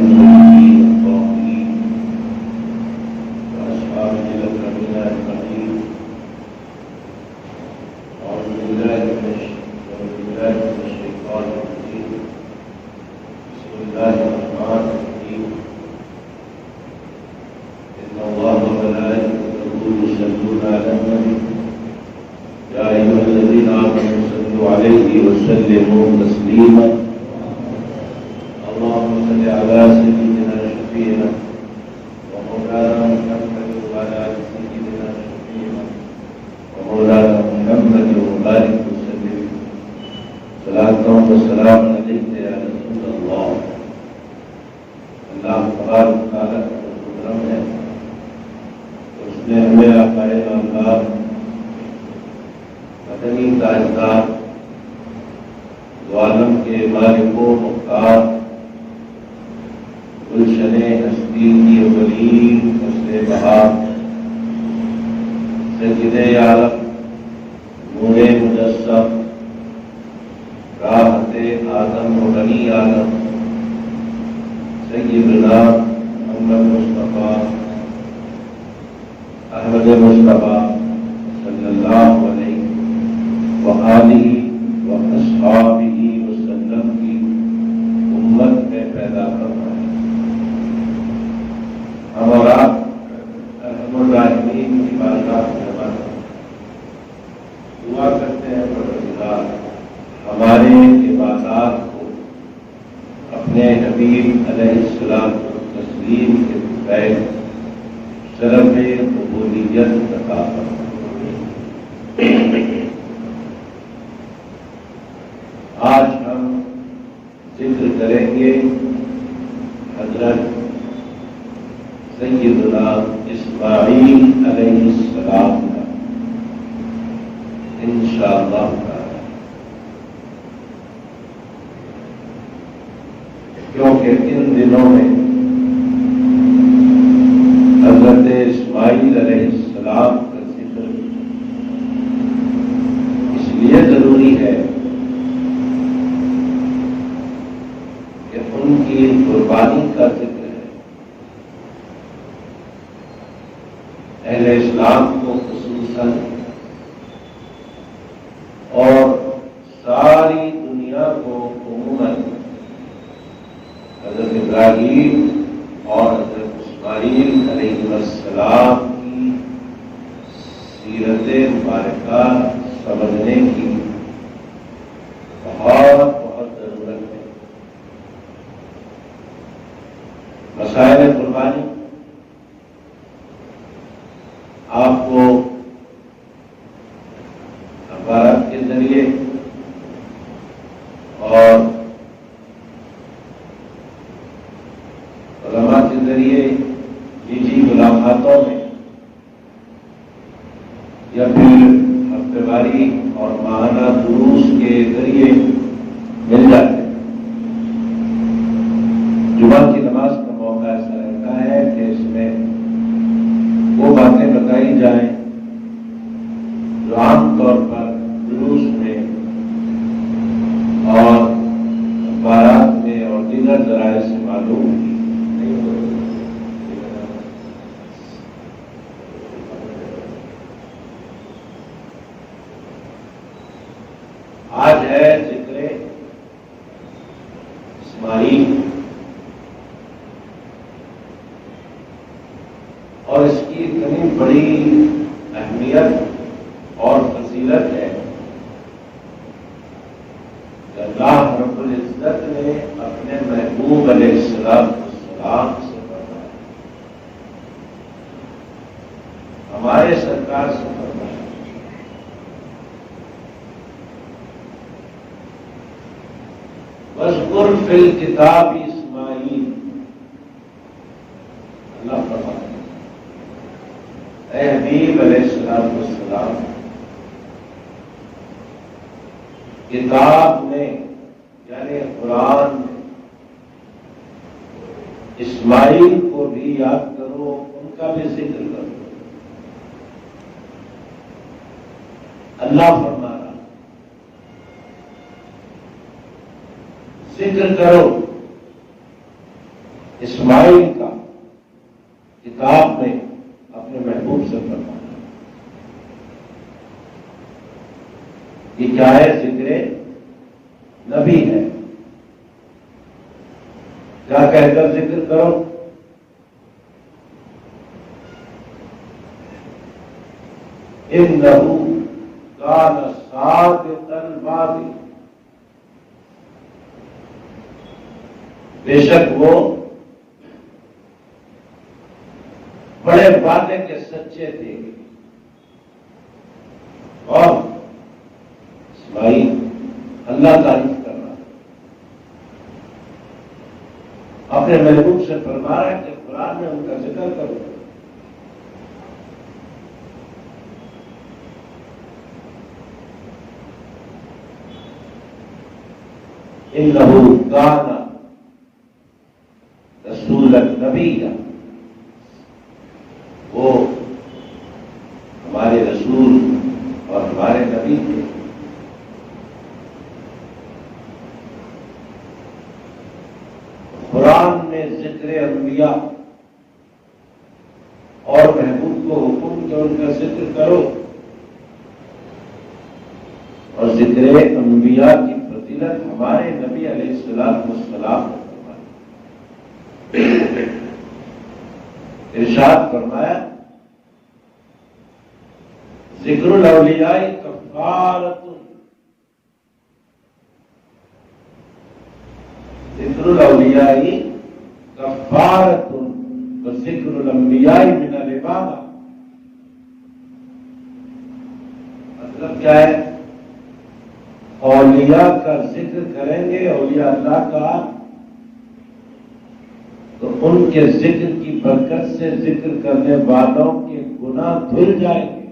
والنبيين الطاهرين وأصحابه الأكرمين أجمعين. أعوذ بالله من الشيطان الرجيم. بسم الله الرحمن الرحيم. إن الله وملائكته يصلون على النبي يا أيها الذين آمنوا صلوا عليه وسلموا تسليما. اللهم صل على سيدنا شفيعنا ومولانا محمد وعلى آل سيدنا شفيعنا ومولانا محمد وبارك وسلم. صلاة وسلام عليك يا رسول الله. اللہ تبارک و تعالیٰ کا کرم ہے، اس نے ہمیں آقائے نامدار مدنی تاجدار دو عالم کے مالک و مختار گلشن ہستی کی اولین فصل بہار سید عالم نور مجسم راحت آدم و بنی آدم سیدنا محمد مصطفیٰ احمد مصطفیٰ صلی اللہ علیہ وآلہ واصحابہ وسلم کی امت میں پیدا کرنا ہے. ہم اور آپ ارحم الراحمین کی بارگاہ میں دعا کرتے ہیں پروردگار ہمارے عبادات کو اپنے حبیب علیہ السلام تسلیم کے بغیر شرف قبولیت عطا فرمائے. آج ہم ذکر کریں گے حضرت سیدنا اسماعیل علیہ السلام کا انشاءاللہ تعالی، کیونکہ ان دنوں میں حضرت اسماعیل علیہ السلام کا ذکر اس لیے ضروری ہے کہ ان کی قربانی کا ذکر ہے. اہل اسلام کو خصوصاً اور ساری دنیا کو عموماً حضرت ابراہیم اور حضرت اسماعیل علیہ السلام کی سیرت مبارکہ سمجھنے کی بہت ضرورت ہے. مسائل قربانی آپ کو اخبارات کے ذریعے اور علماء کے ذریعے نجی ملاقاتوں میں یا پھر ہفتے واری اور ماہانہ دروس کے ذریعے مل جاتے ہیں. جمعہ کی نماز کا موقع ایسا رہتا ہے کہ اس میں وہ باتیں بتائی جائیں جو عام طور پر دروس میں اور اخبارات میں اور دیگر ذرائع سے معلوم نہیں ہوتی. آج ہے ذکر اسماعیل اور اس کی اتنی بڑی اہمیت اور فضیلت ہے کہ اللہ رب العزت نے اپنے محبوب علیہ السلام سے فرمایا، ہمارے سرکار سے فرمایا وَاذْكُرْ فِي الْكِتَابِ اسماعیل. اللہ فرماتا ہے اے حبیب علیہ السلام، کتاب میں یعنی قرآن میں اسماعیل کو بھی یاد کرو، ان کا بھی ذکر کرو. اللہ فرما رہا ذکر کرو اسماعیل کا کتاب میں اپنے محبوب سے فرمایا. یہ کیا ہے؟ ذکر نبی ہے. کیا کہہ کر ذکر کرو؟ انہ کان صادق الوعد، بے شک وہ بڑے وعدے کے سچے تھے. اور اسماعیل اللہ تعریف کر رہا ہے، اپنے محبوب سے فرما رہا ہے کہ قرآن میں ان کا ذکر کرو. انہ کان رسول النبی، وہ ہمارے رسول اور ہمارے نبی تھے. قرآن میں ذکر انبیاء اور محبوب کو حکم کہ ان کا ذکر کرو، اور ذکر انبیاء کی فضیلت ہمارے نبی علیہ الصلوۃ والسلام نے فرمائی. ارشاد فرمایا ذکر الاولیاء کفارۃ، ذکر الاولیاء کفارۃ وذکر الانبیاء من العبادہ. مطلب کیا ہے؟ اولیاء کا ذکر کریں گے، اولیاء اللہ کا، تو ان کے ذکر کی برکت سے ذکر کرنے والوں کے گناہ دھل جائیں گے.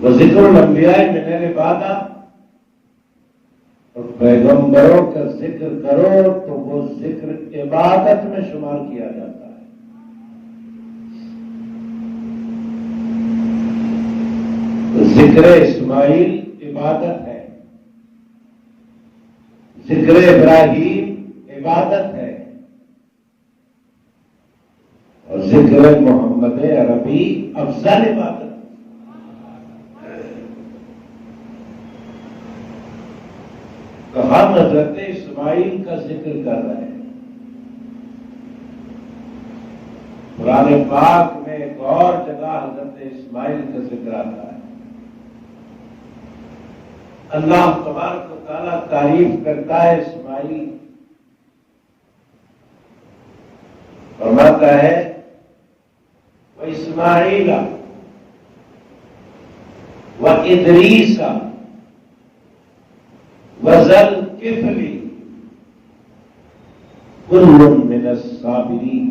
وہ ذکر الانبیاء من العبادہ، اور پیغمبروں کا ذکر کرو تو وہ ذکر عبادت میں شمار کیا جاتا ہے. ذکر اسماعیل عبادت ہے، ذکر ابراہیم عبادت ہے، اور ذکر محمد عربی افضل عبادت ہے. تو ہم حضرت اسماعیل کا ذکر کر رہے ہیں. قرآن پاک میں ایک اور جگہ حضرت اسماعیل کا ذکر آتا ہے. اللہ تبارک و تعالیٰ تعریف کرتا ہے اسماعیل، فرماتا ہے وَإِسْمَاعِيلَ وَإِدْرِيسَ وَذَا الْكِفْلِ كُلٌّ مِّنَ الصَّابِرِينَ.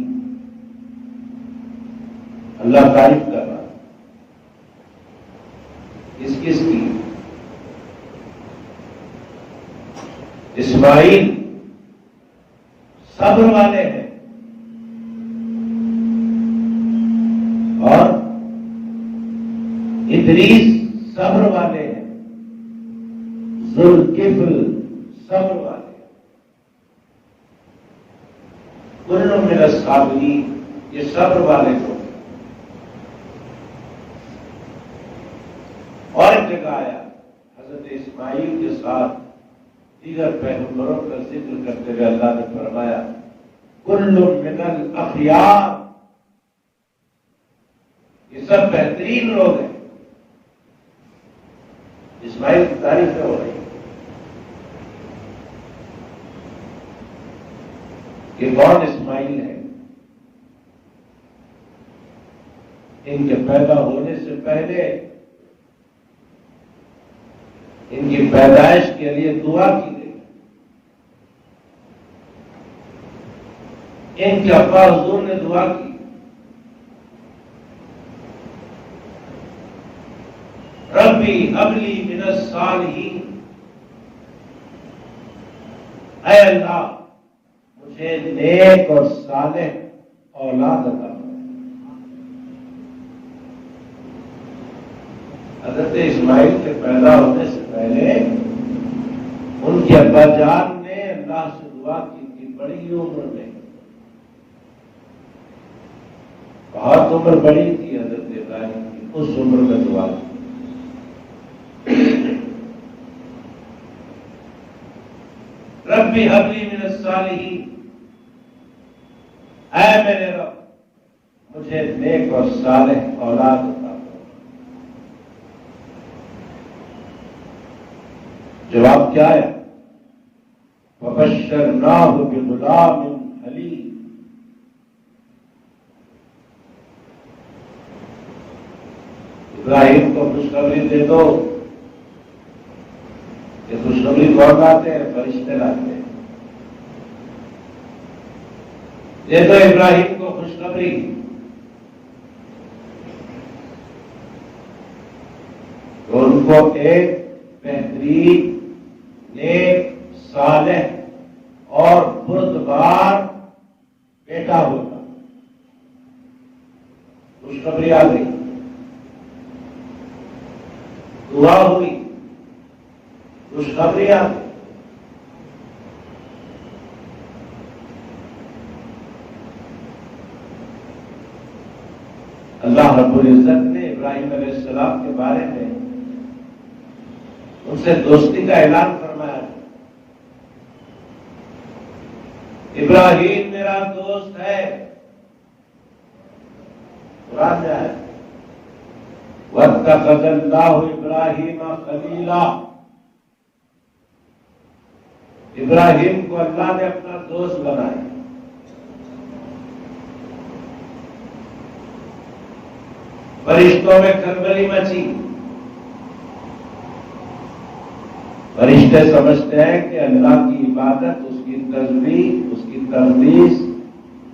اللہ تعریف کر رہا ہے کس کس کی؟ اسماعیل صبر والے ہیں، اور ادریس صبر والے ہیں، ذوالکفل صبر والے ہیں. کل من الصابرین، یہ صبر والے لوگ. اور ایک جگہ آیا حضرت اسماعیل کے ساتھ دیگر پیغمبروں کا ذکر کرتے ہوئے اللہ نے فرمایا کل من الاخیار، یہ سب بہترین لوگ ہیں. اسماعیل کی تعریف ہو رہی ہے. یہ کون اسماعیل ہے؟ ان کے پیدا ہونے سے پہلے ان کی پیدائش کے لیے دعا کی گئی. ان کے ابا حضور نے دعا کی ربی ابلی من الصالحین، اے اللہ مجھے نیک اور صالح اولاد عطا. حضرت اسماعیل کے پیدا ہونے سے پہلے ان ان کے ابا جان نے اللہ سے دعا کی تھی بڑی عمر میں، بہت عمر بڑی تھی حضرت ابراہیم کی، اس عمر میں دعا کی۔ ربی ہب لی من الصالحین، اے میرے رب مجھے نیک اور صالح اولاد عطا کرو۔ جواب کیا ہے؟ وبشرناہ بغلام حلیم، ابراہیم کو خوشخبری دے دو۔ یہ خوشخبری کون لاتے ہیں؟ فرشتے لاتے ہیں۔ دے دو ابراہیم کو خوشخبری، تو ان کو ایک بہترین نیک صالح اور بردبار بیٹا ہوگا۔ خوشخبری آ گئی، دعا ہوئی، خوشخبری آ گئی۔ اللہ رب العزت نے ابراہیم علیہ السلام کے بارے میں ان سے دوستی کا اعلان فرمایا۔ ابراہیم میرا دوست ہے، قرآن میں ہے وَاتَّخَذَ اللَّهُ إِبْرَاهِيمَ خَلِيلًا، ابراہیم کو اللہ نے اپنا دوست بنایا۔ فرشتوں میں کھلبلی مچی، فرشتے سمجھتے ہیں کہ اللہ کی عبادت، اس کی تسبیح، اس کی تقدیس،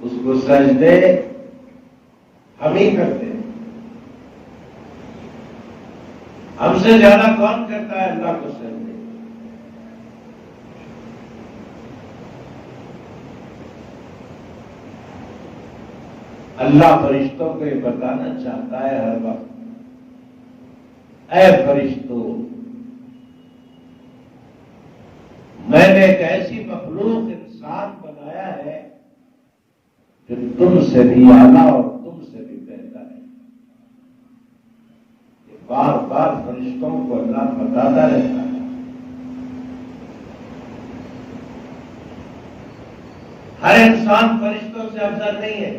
اس کو سجدے ہم ہی کرتے ہیں۔ ہم سے زیادہ کون کرتا ہے اللہ کو سجدے؟ اللہ فرشتوں کو یہ بتانا چاہتا ہے ہر وقت، اے فرشتوں، میں نے ایک ایسی مخلوق انسان بنایا ہے جو تم سے بھی اعلیٰ اور تم سے بھی بہتر ہے۔ یہ بار بار فرشتوں کو اللہ بتاتا رہتا ہے۔ ہر انسان فرشتوں سے افضل نہیں ہے،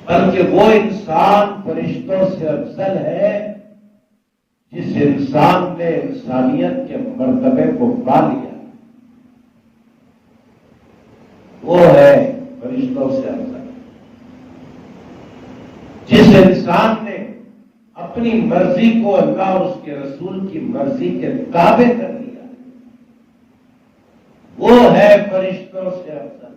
بلکہ وہ انسان فرشتوں سے افضل ہے جس انسان نے انسانیت کے مرتبے کو پا لیا، وہ ہے فرشتوں سے افضل۔ جس انسان نے اپنی مرضی کو اللہ اور اس کے رسول کی مرضی کے تابع کر دیا، وہ ہے فرشتوں سے افضل۔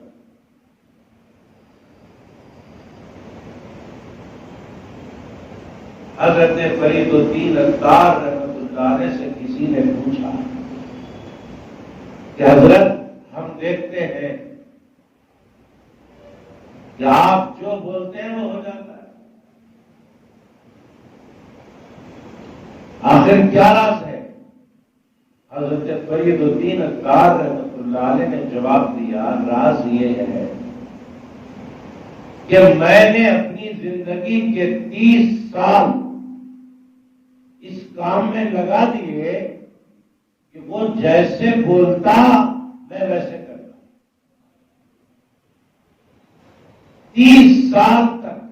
حضرت فرید الدین عطار رحمۃ اللہ علیہ سے کسی نے پوچھا کہ حضرت ہم دیکھتے ہیں کہ آپ جو بولتے ہیں وہ ہو جاتا ہے، آخر کیا راز ہے؟ حضرت فرید الدین عطار رحمۃ اللہ علیہ نے جواب دیا، راز یہ ہے کہ میں نے اپنی زندگی کے 30 سال اس کام میں لگا دیے کہ وہ جیسے بولتا میں ویسے کرتا۔ 30 سال تک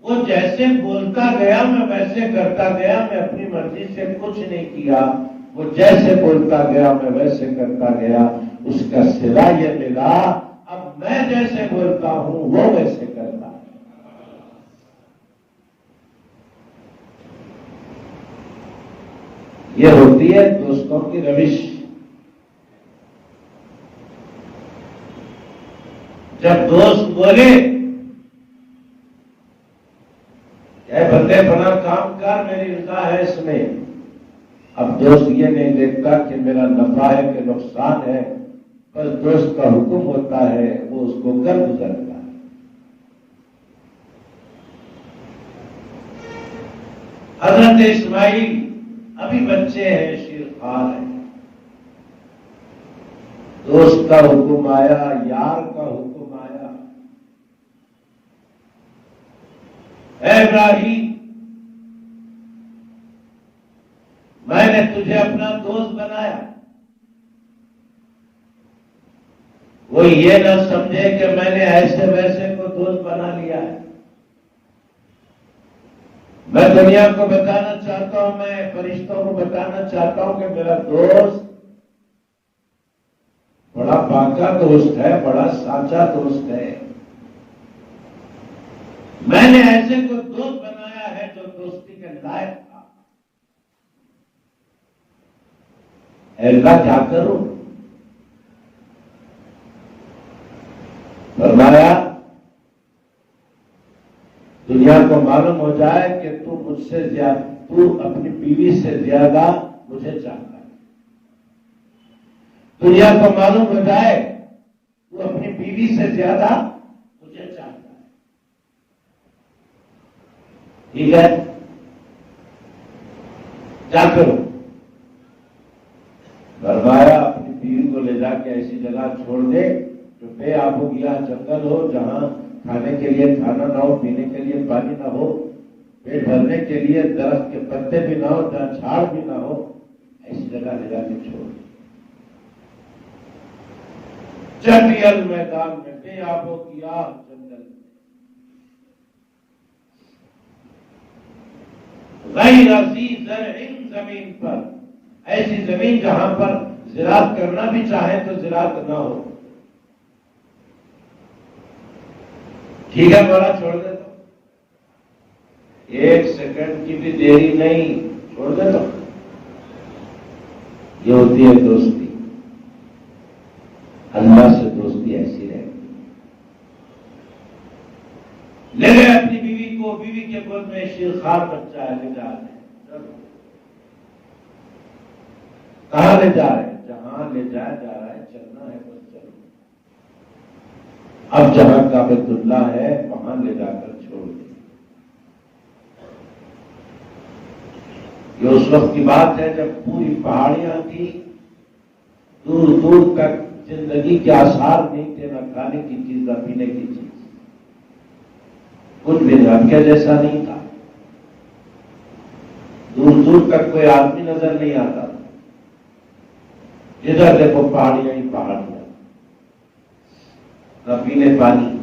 وہ جیسے بولتا گیا میں ویسے کرتا گیا، میں اپنی مرضی سے کچھ نہیں کیا، وہ جیسے بولتا گیا میں ویسے کرتا گیا۔ اس کا صلہ یہ ملا، اب میں جیسے بولتا ہوں وہ ویسے کرتا ہے۔ یہ ہوتی ہے دوستوں کی روش۔ جب دوست بولے اے بندے بنا کام کر، میری رضا ہے اس میں، اب دوست یہ نہیں دیکھتا کہ میرا نفع ہے کہ نقصان ہے، بس دوست کا حکم ہوتا ہے، وہ اس کو کر گزرتا ہے۔ حضرت اسماعیل ابھی بچے ہیں، شیرخوار ہیں، دوست کا حکم آیا، یار کا حکم آیا، اے ابراہیم میں نے تجھے اپنا دوست بنایا، وہ یہ نہ سمجھے کہ میں نے ایسے ویسے کو دوست بنا لیا ہے۔ میں دنیا کو بتانا چاہتا ہوں، میں فرشتوں کو بتانا چاہتا ہوں کہ میرا دوست بڑا پاکا دوست ہے، بڑا سچا دوست ہے۔ میں نے ایسے کو دوست بنایا ہے جو دوستی کے لائق تھا۔ اے اللہ کیا کروں؟ فرمایا دنیا کو معلوم ہو جائے کہ تو مجھ سے زیادہ، تو اپنی بیوی سے زیادہ مجھے چاہتا ہے۔ دنیا کو معلوم ہو جائے تو اپنی بیوی سے زیادہ مجھے چاہتا ہے۔ ٹھیک ہے، کیا کروں؟ فرمایا اپنی بیوی کو لے جا کے ایسی جگہ چھوڑ دے جو بے آب و گیا جنگل ہو، جہاں کھانے کے لیے کھانا نہ ہو، پینے کے لیے پانی نہ ہو، پیٹ بھرنے کے لیے درخت کے پتے بھی نہ ہو، جہاں جھاڑ بھی نہ ہو، ایسی جگہ لے جا کے چھوڑ دے۔ جنگل میدان میں، بے آب و گیا جنگل میں، غیر ذی زرع زمین پر، ایسی زمین جہاں پر زراعت کرنا بھی چاہے تو زراعت نہ ہو۔ ٹھیک ہے مولا چھوڑ دے تو، ایک سیکنڈ کی بھی دیری نہیں، چھوڑ دے تو۔ یہ ہوتی ہے دوستی، اللہ سے دوستی ایسی رہے۔ لے لے اپنی بیوی کو، بیوی کے گود میں شیرخوار بچہ ہے، لے جا رہے ہیں، چلو۔ کہاں لے جا رہے ہیں؟ جہاں لے جایا جا رہا ہے، چلنا ہے بس چلو۔ اب جہاں کعبۃ اللہ ہے وہاں لے جا کر چھوڑ دیں۔ یہ اس وقت کی بات ہے جب پوری پہاڑیاں تھی، دور دور تک زندگی کے آثار نہیں تھے، نہ کھانے کی چیز نہ پینے کی چیز، کچھ بھی اب کے جیسا نہیں تھا۔ دور دور تک کوئی آدمی نظر نہیں آتا تھا، جدھر دیکھو پہاڑیاں ہی پہاڑیاں، نہ پینے پانی۔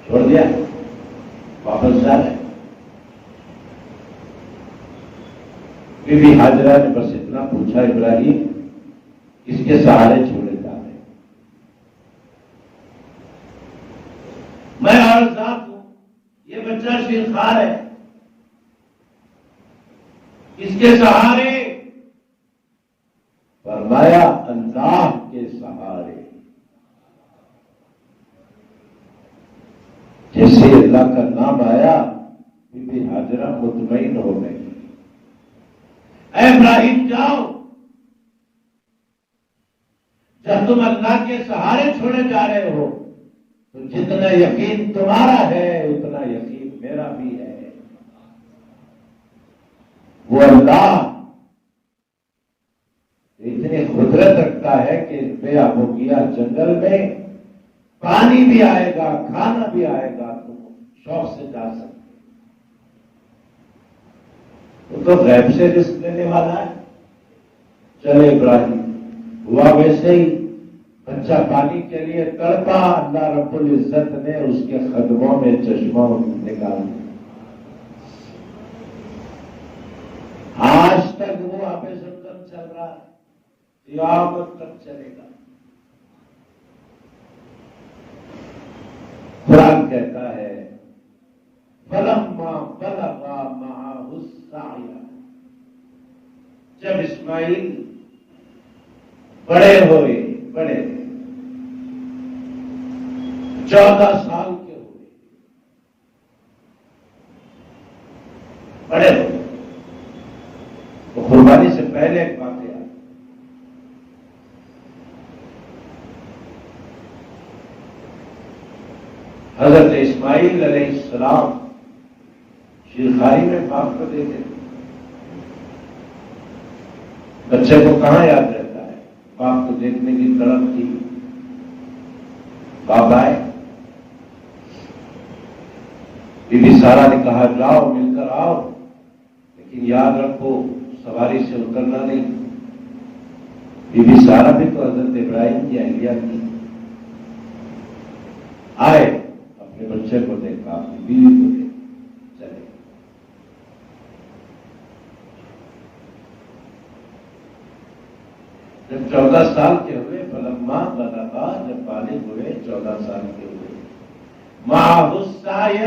چھوڑ دیا، واپس جا رہے۔ بی بی ہاجرہ نے بس اتنا پوچھا، ابراہیم اس کے سہارے چھوڑے جا رہے؟ میں اور ذات ہوں، یہ بچہ شیرخوار ہے، اس کے سہارے؟ فرمایا اللہ کے سہارے۔ جیسے اللہ کا نام آیا بی بی ہاجرہ مطمئن ہو گئی۔ اے ابراہیم جاؤ، جب تم اللہ کے سہارے چھوڑے جا رہے ہو تو جتنا یقین تمہارا ہے اتنا یقین میرا بھی ہے۔ وہ اللہ اتنی قدرت رکھتا ہے کہ بے آب و گیا جنگل میں پانی بھی آئے گا، کھانا بھی آئے گا، تم شوق سے جا سکتے۔ وہ تو غیب سے رزق دینے والا ہے۔ چلے ابراہیم، ہوا ویسے ہی، بچہ پانی کے لیے تڑپا، اللہ رب العزت نے اس کے قدموں میں چشمہ نکال دیا۔ آج تک وہ آب زمزم چل رہا ہے، قیامت تک چلے گا۔ قرآن کہتا ہے فَلَمَّا بَلَغَا مَعَهُ السَّعْيَ، جب اسماعیل بڑے ہوئے، 14 سال کے ہوئے، بڑے ہوئے، تو قربانی سے پہلے ایک واقعہ، حضرت اسماعیل علیہ السلام شیرخاری میں باپ کو دیکھے، بچے کو کہاں یاد رہتا ہے؟ باپ کو دیکھنے کی طرف تھی، باپ آئے، بی بی سارا نے کہا جاؤ مل کر آؤ، لیکن یاد رکھو سواری سے اترنا نہیں۔ بی بی سارا بھی تو حضرت ابراہیم کی اہلیہ تھی، آئے اپنے بچے کو دیکھا، اپنی بیوی کو دیکھا، چلے۔ جب 14 سال کے ہوئے، فلما بلغا، جب بالغ ہوئے 14 سال کے ہوئے، معہ السعی،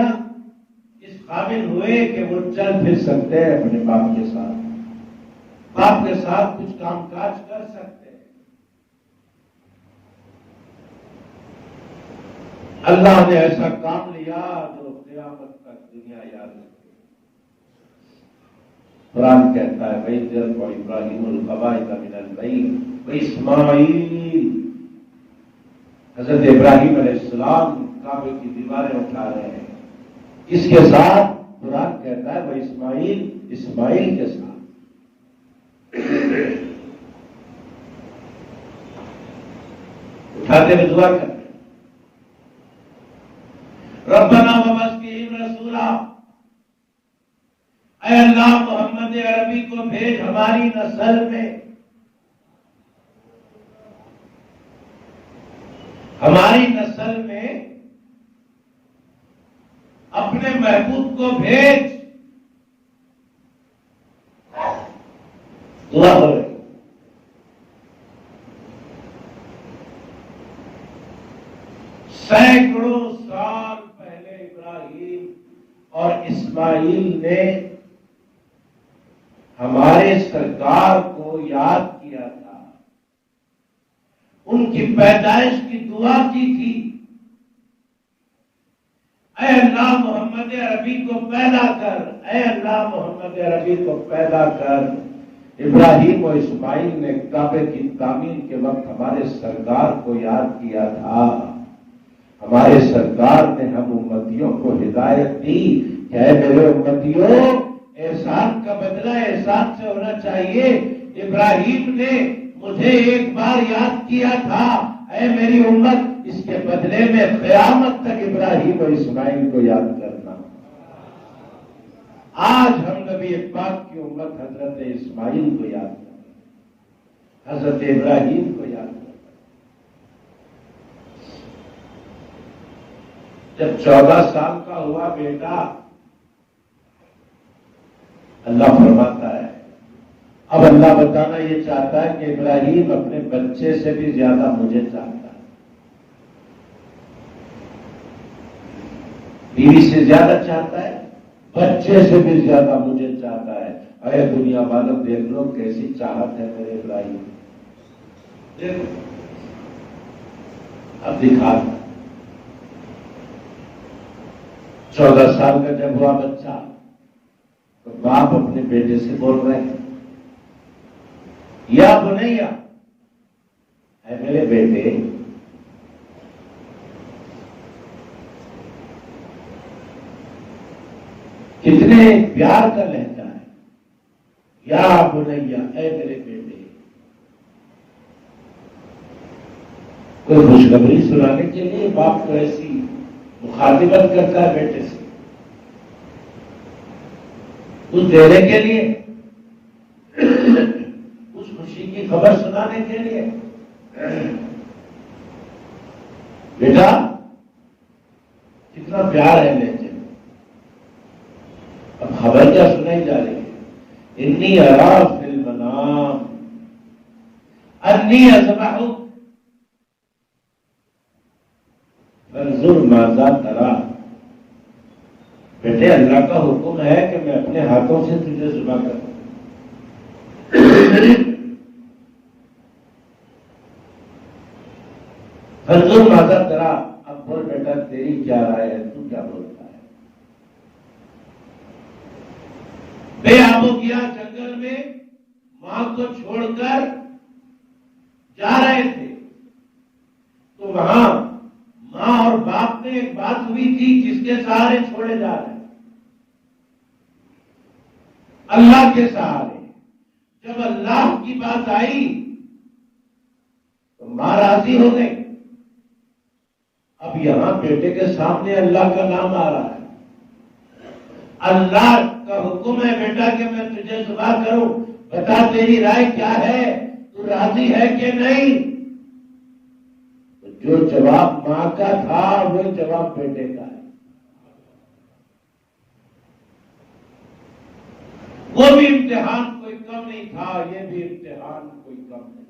اس قابل ہوئے کہ وہ چل پھر سکتے ہیں اپنے باپ کے ساتھ، باپ کے ساتھ کچھ کام کاج کر سکتے ہیں۔ اللہ نے ایسا کام لیا جو قیامت تک دنیا یاد رکھے۔ قرآن کہتا ہے وَإِذْ ابراہیم القواعد من البیت واسماعیل، حضرت ابراہیم علیہ السلام کعبے کی دیواریں اٹھا رہے ہیں، اس کے ساتھ قرآن کہتا ہے وہ اسماعیل، اسماعیل کے ساتھ۔ اٹھاتے ہوئے دعا کرتے ربنا وبعث فیہم رسولا، اے اللہ محمد عربی کو بھیج ہماری نسل میں، ہماری نسل میں اپنے محبوب کو بھیج۔ دعا ہو رہی، سینکڑوں سال پہلے ابراہیم اور اسماعیل نے ہمارے سرکار کو یاد کیا تھا، ان کی پیدائش کی دعا کی تھی، اے اللہ محمد عربی کو پیدا کر، اے اللہ محمد عربی کو پیدا کر۔ ابراہیم و اسماعیل نے کعبے کی تعمیر کے وقت ہمارے سرکار کو یاد کیا تھا، ہمارے سرکار نے ہم امتیوں کو ہدایت دی کہ اے میرے امتیوں، احسان کا بدلہ احسان سے ہونا چاہیے۔ ابراہیم نے مجھے ایک بار یاد کیا تھا، اے میری امت، اس کے بدلے میں قیامت تک ابراہیم اور اسماعیل کو یاد کرنا۔ آج ہم نبی پاک کی امت حضرت اسماعیل کو یاد کرنا، حضرت ابراہیم کو یاد کرنا۔ جب 14 سال کا ہوا بیٹا، اللہ فرماتا ہے، اب اللہ بتانا یہ چاہتا ہے کہ ابراہیم اپنے بچے سے بھی زیادہ مجھے چاہتا ہے، بیوی سے زیادہ چاہتا ہے، بچے سے بھی زیادہ مجھے چاہتا ہے۔ اے دنیا والوں دیکھ لو کیسی چاہت ہے میرے ابراہیم، دیکھو اب دکھا۔ 14 سال کا جب ہوا بچہ تو باپ اپنے بیٹے سے بول رہے ہیں یا بنیا، اے میرے بیٹے، کتنے پیار کا لہجہ ہے، یا بنیا، اے میرے بیٹے۔ کوئی خوشخبری سنانے کے لیے باپ کو ایسی مخاطبت کرتا ہے بیٹے سے، کچھ دینے کے لیے، کچھ خوشی کی خبر سنانے کے لیے۔ بیٹا کتنا پیار ہے لہجے میں۔ اب خبر کیا سنائی جا رہی ہے؟ انی ارا فی المنام انی اذبحک فانظر ماذا تری۔ بیٹے اللہ کا حکم ہے کہ میں اپنے ہاتھوں سے تجھے ذبح کروں، فانظر ماذا تری۔ اب بول بیٹا تیری کیا رائے ہے، تو کیا بولتا ہے؟ بے آب و گیا جنگل میں ماں کو چھوڑ کر جا رہے تھے، تو وہاں ماں ماں اور باپ میں ایک بات ہوئی تھی جس کے سہارے چھوڑے جا رہے ہیں، اللہ کے سہارے۔ جب اللہ کی بات آئی تو ماں راضی ہو گئی۔ اب یہاں بیٹے کے سامنے اللہ کا نام آ رہا ہے، اللہ کا حکم ہے بیٹا کہ میں تجھے ذبح کروں، بتا تیری رائے کیا ہے، تو راضی ہے کہ نہیں؟ جو جواب ماں کا تھا وہ جواب بیٹے کا ہے۔ وہ بھی امتحان کوئی کم نہیں تھا، یہ بھی امتحان کوئی کم نہیں۔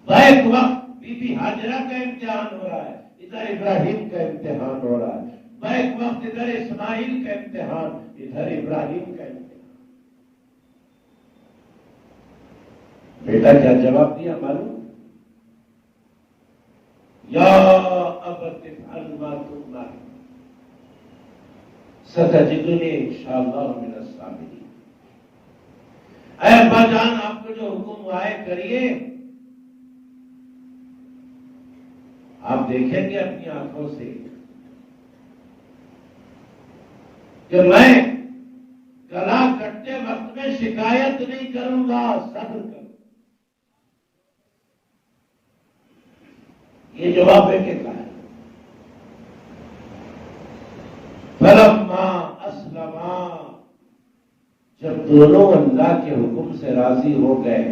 بیک وقت بی بی ہاجرہ کا امتحان ہو رہا ہے، ادھر ابراہیم کا امتحان ہو رہا ہے۔ بیک وقت ادھر اسماعیل کا امتحان، ادھر ابراہیم کا امتحان۔ بیٹا کیا جواب دیا معلوم؟ یا ابت افعل ما تؤمر ستجدنی انشاءاللہ من الصابرین۔ اے ابا جان، آپ کو جو حکم ہوا ہے کریے، آپ دیکھیں گے اپنی آنکھوں سے کہ میں گلا کٹتے وقت میں شکایت نہیں کروں گا، صبر کروں۔ یہ جواب بیٹے کا ہے۔ فلما اسلما، جب دونوں اللہ کے حکم سے راضی ہو گئے،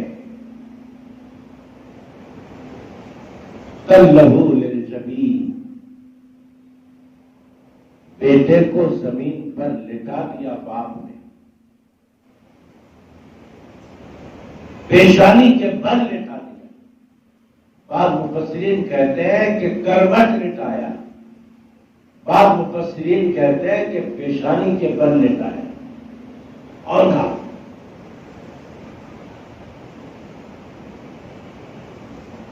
تلہ للجبین، بیٹے کو زمین پر لٹا دیا باپ نے، پیشانی کے بل لٹا دیا۔ بعض مفسرین کہتے ہیں کہ کروٹ لٹایا، بعض مفسرین کہتے ہیں کہ پیشانی کے بل لٹایا اور کہا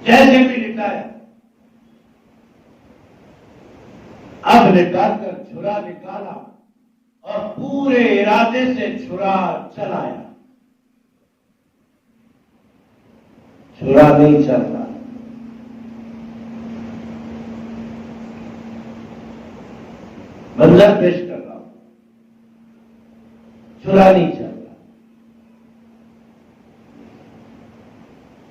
جیسے بھی لٹایا۔ اب لٹا کر چھرا نکالا اور پورے ارادے سے چھرا چلایا۔ چھرا نہیں چلتا، منظر پیش کر رہا ہوں، چھرا نہیں چل رہا۔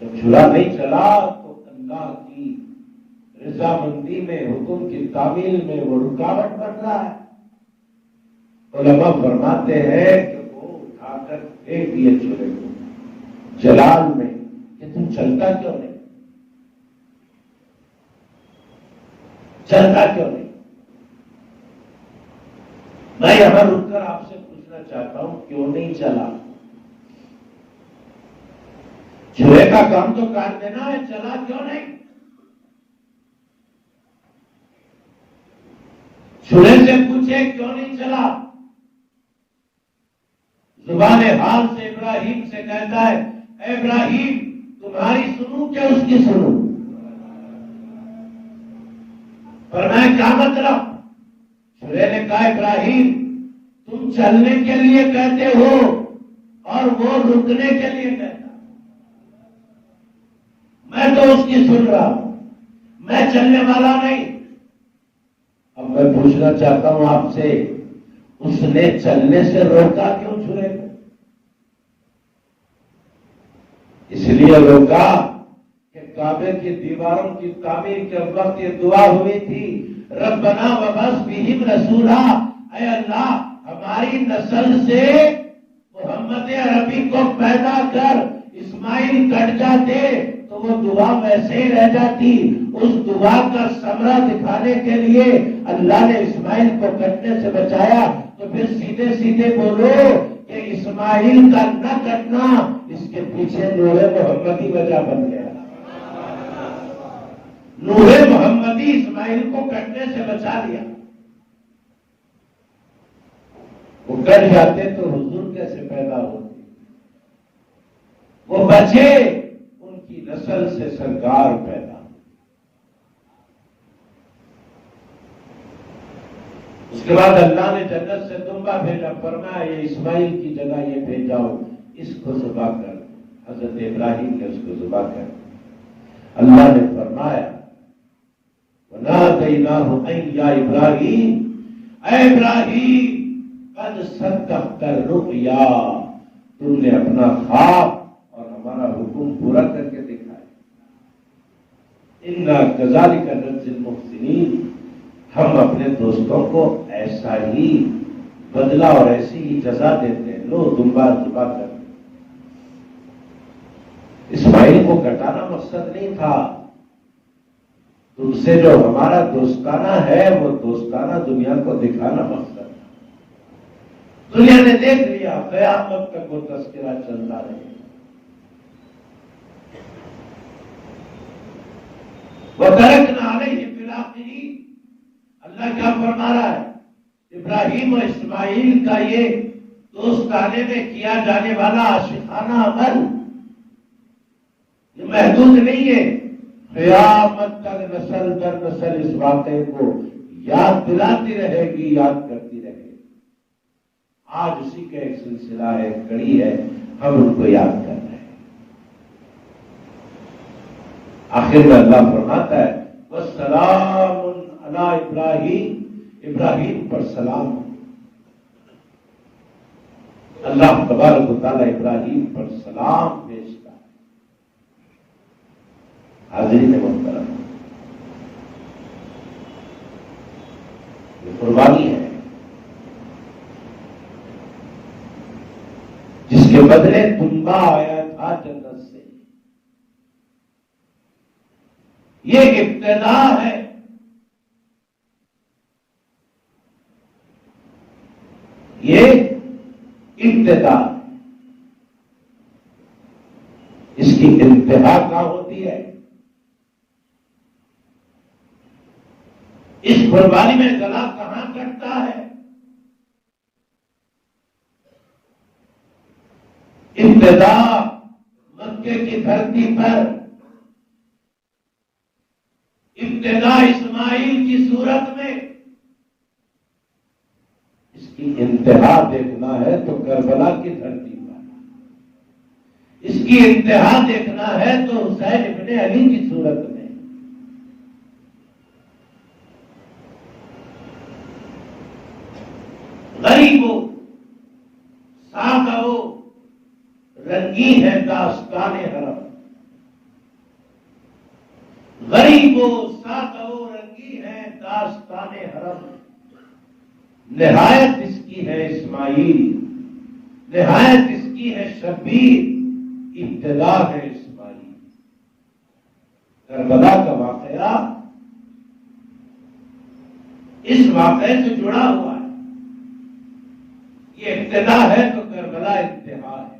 جب چھرا نہیں چلا تو اللہ کی رضامندی میں، حکم کی تعمیل میں وہ رکاوٹ بن رہا ہے۔ علماء فرماتے ہیں کہ وہ اٹھا کر پھینک دیے چھرے کو جلال میں کہ تم چلتا کیوں نہیں، چلتا کیوں نہیں؟ میں یہاں رک کر آپ سے پوچھنا چاہتا ہوں، کیوں نہیں چلا؟ چھرے کا کام تو کاٹ دینا ہے، چلا کیوں نہیں؟ چھرے سے پوچھے کیوں نہیں چلا؟ زبان حال سے ابراہیم سے کہتا ہے، اے ابراہیم تمہاری سنوں کیا اس کی سنوں؟ فرمایا کیا مطلب؟ چھرے نے کہا ابراہیم تم چلنے کے لیے کہتے ہو اور وہ رکنے کے لیے کہتا، میں تو اس کی سن رہا ہوں، میں چلنے والا نہیں۔ اب میں پوچھنا چاہتا ہوں آپ سے، اس نے چلنے سے روکا کیوں چھرے کو؟ اس لیے روکا کہ کعبے کی دیواروں کی تعمیر کے وقت یہ دعا ہوئی تھی، ربنا وبعث فیہم رسولا، اے اللہ ہماری نسل سے محمد عربی کو پیدا کر۔ اسماعیل کٹ جاتے تو وہ دعا ویسے ہی رہ جاتی۔ اس دعا کا ثمرہ دکھانے کے لیے اللہ نے اسماعیل کو کٹنے سے بچایا۔ تو پھر سیدھے سیدھے بولو کہ اسماعیل کا نہ کٹنا اس کے پیچھے نور محمدی وجہ بن گیا۔ نور محمدی اسماعیل کو کٹنے سے بچا دیا۔ وہ کٹ جاتے تو حضور کیسے پیدا ہوتے؟ وہ بچے، ان کی نسل سے سرکار پیدا۔ اس کے بعد اللہ نے جنت سے دمبا بھیجا، فرمایا یہ اسماعیل کی جگہ یہ بھیجاؤ، اس کو ذبح کر۔ حضرت ابراہیم نے اس کو ذبح کر۔ اللہ نے فرمایا وَنَادَيْنَاهُ أَن يَا إِبْرَاهِيمُ، اے ابراہیم قد صدقت الرؤیا، تم نے اپنا خواب اور ہمارا حکم پورا کر کے دکھایا۔ اِنَّا كَذَلِكَ نَجْزِي الْمُحْسِنِينَ، ہم اپنے دوستوں کو ایسا ہی بدلہ اور ایسی ہی جزا دیتے ہیں۔ لو دمبا دبا کر، اسماعیل کو کٹانا مقصد نہیں تھا، تم سے جو ہمارا دوستانہ ہے وہ دوستانہ دنیا کو دکھانا مقصد تھا۔ دنیا نے دیکھ لیا، قیامت تک وہ تذکرہ چلتا رہے۔ وَتَرَكْنَا عَلَيْهِ فِي الْآخِرِينَ، اللہ کیا فرما رہا ہے؟ ابراہیم و اسماعیل کا یہ دوستانے میں کیا جانے والا عاشقانہ عمل یہ محدود نہیں ہے، قیامت تک نسل در نسل اس واقعے کو یاد دلاتی رہے گی، یاد کرتی رہے گی۔ آج اسی کا ایک سلسلہ ہے، کڑی ہے، ہم ان کو یاد کر رہے ہیں۔ آخر میں اللہ فرماتا ہے وَالسَّلَامٌ عَلَىٰ إِبْرَاهِيمَ، ابراہیم پر سلام۔ اللہ تبارک و تعالیٰ ابراہیم پر سلام بھیجتا ہے۔ حاضرین محترم، یہ قربانی ہے جس کے بدلے تنبا آیا تھا جنت سے۔ یہ ابتدا ہے، یہ ابتدا، اس کی انتہا کہاں ہوتی ہے؟ اس قربانی میں گلا کہاں کٹتا ہے؟ ابتدا مکے کی دھرتی پر، ابتدا اسماعیل کی صورت میں، اس کی انتہا دیکھنا ہے تو کربلا کی دھرتی پر، اس کی انتہا دیکھنا ہے تو حسین ابن علی کی صورت میں۔ غریب ہو، سادہ ہو، رنگی ہے داستان حرم، غریب ہو، سادہ ہو، رنگی ہے داستان حرم۔ نہایت اس کی ہے اسماعیل، نہایت اس کی ہے شبیر، ابتدا ہے اسماعیل۔ کربلا کا واقعہ اس واقعے سے جڑا ہوا ہے، یہ ابتدا ہے تو کربلا انتہا ہے۔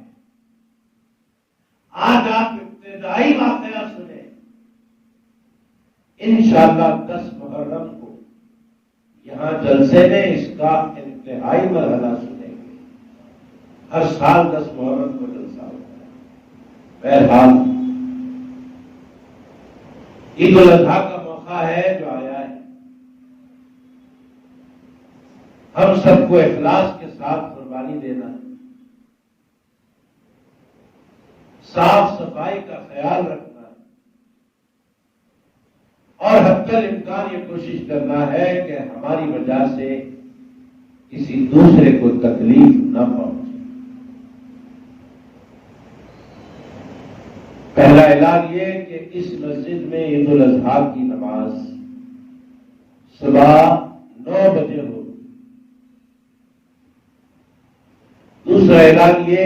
آج آپ ابتدائی واقعہ سنیں، انشاءاللہ 10 محرم کو یہاں جلسے میں اس کا انتہائی مرحلہ سنیں گے۔ ہر سال 10 محرم کو جلسہ ہوتا ہے۔ بہرحال عید الاضحیٰ کا موقع ہے جو آیا ہے، ہم سب کو اخلاص کے ساتھ قربانی دینا، صاف صفائی کا خیال رکھنا، اور حتی الامکان یہ کوشش کرنا ہے کہ ہماری وجہ سے کسی دوسرے کو تکلیف نہ پہنچے۔ پہلا اعلان یہ کہ اس مسجد میں عید الاضحیٰ کی نماز صبح 9 بجے ہو۔ دوسرا اعلان یہ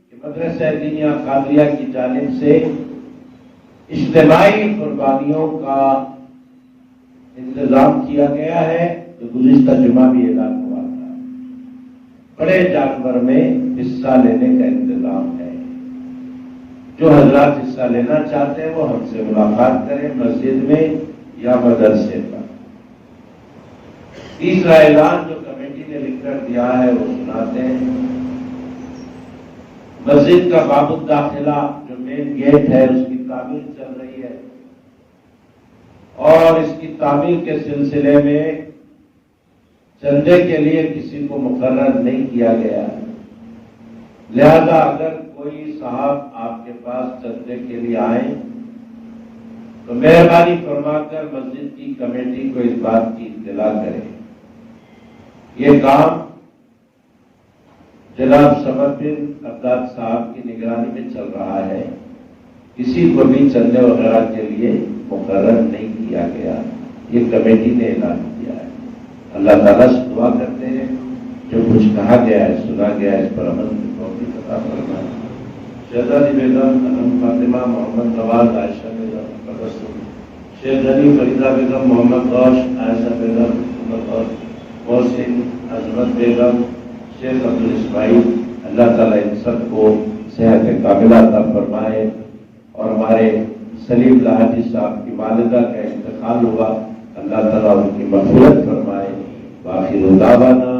کہ مدرسہ دینیہ قادریہ کی جانب سے اجتماعی قربانیوں کا انتظام کیا گیا ہے، جو گزشتہ جمعہ بھی اعلان ہوا تھا۔ بڑے جانور میں حصہ لینے کا انتظام ہے۔ جو حضرات حصہ لینا چاہتے ہیں وہ ہم سے ملاقات کریں مسجد میں یا مدرسے پر۔ تیسرا اعلان جو کمیٹی نے لکھ کر دیا ہے وہ سناتے ہیں۔ مسجد کا باب الداخلہ جو مین گیٹ ہے اس کی تعمیر چل رہی ہے، اور اس کی تعمیر کے سلسلے میں چندے کے لیے کسی کو مقرر نہیں کیا گیا، لہذا اگر کوئی صاحب آپ کے پاس چندے کے لیے آئیں تو مہربانی فرما کر مسجد کی کمیٹی کو اس بات کی اطلاع کریں۔ یہ کام جناب سمر بن عبداد صاحب کی نگرانی میں چل رہا ہے، کسی کو بھی چلنے وغیرہ کے لیے مقرر نہیں کیا گیا، یہ کمیٹی نے اعلان کیا ہے۔ اللہ تعالیٰ سے دعا کرتے ہیں جو کچھ کہا گیا ہے سنا گیا ہے اس پر عمل کی توفیق عطا فرمائے۔ شہزادی بیگم انم فاطمہ محمد نواز عائشہ بیگم تبسم، شیخ غنی فریدہ بیگم محمد غوث عائشہ بیگم محمد محسن عظمت بیگم شیخ عبدالاسماعیل، اللہ تعالیٰ ان سب کو صحت کاملہ عطا فرمائے۔ اور ہمارے سلیم لاہجی صاحب کی والدہ کا انتقال ہوا، اللہ تعالیٰ ان کی مغفرت فرمائے۔ باقی دعوانا